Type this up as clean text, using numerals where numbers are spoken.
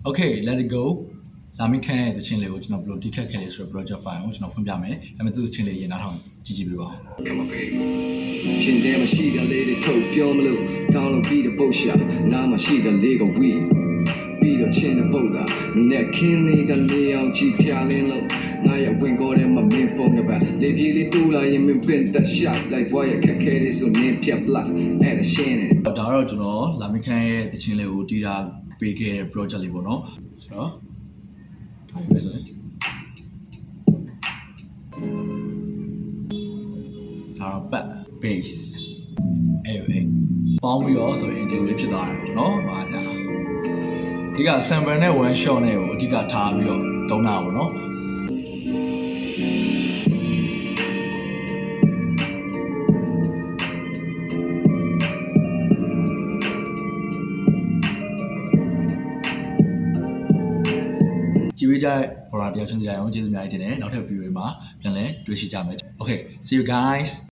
Okay let it go လာမိခန့်ရဲ့တခြင်းလေးကိုကျွန်တော်ဘယ်လိုတိခတ်ခဲ့လဲဆိုတော့ project file ကိုကျွန်တော်ဖွင့်ပြမယ်ဒါပေမဲ့သူ့တခြင်းလေးရင်နားထောင်ကြည့်ကြည့်ပေးပါဦး Come on baby ရှင်တဲမရှိတဲ့လေးတွေထုတ်ပြောမလို့တောင်းလို့ပြီးတဲ့ပုတ်ရှာနားမရှိတဲ့လေးကိုဝီပြီးတော့ချင်းတဲ့ပုတ်တာနဲ့ခင်းလေးကနေအောင်ကြည့်ဖြာလင်းလို့ငါရဲ့ဝင်ကောတဲ့မှာမင်းဖုန်းနံပါတ်လေးဒီလေးတူလာရင်မင်းပင်သက်ရှာလိုက်ဘွားရဲ့ခက်ခဲလေးဆိုနင်းဖြတ်ပလိုက်အဲ့ဒါရှင်းတယ်ဒါတော့ကျွန်တော်လာမိခန့်ရဲ့တခြင်းလေးကိုတီးတာပေးခဲ့တဲ့ project လေးပေါ့နော်ဆိုတော့ဒါပဲဆိုရင်ဒါတော့ back base အဲ့ပေါင်းပြီးတော့ဆိုရင် intro လေးဖြစ်သွားတယ်เนาะဟာကြာဒီက sample နဲ့ one shot နဲ့ကိုအဓိကထားပြီးတော့သုံးတာပေါ့เนาะကြည့်ပေးကြတဲ့ဘော်ဒါတယောက်ချင်းစီတိုင်းအောင်ကျေးဇူးအများကြီးတင်တယ်နောက်ထပ် video တွေမှာပြန်လည်တွေ့ရှိကြမယ် Okay see you guys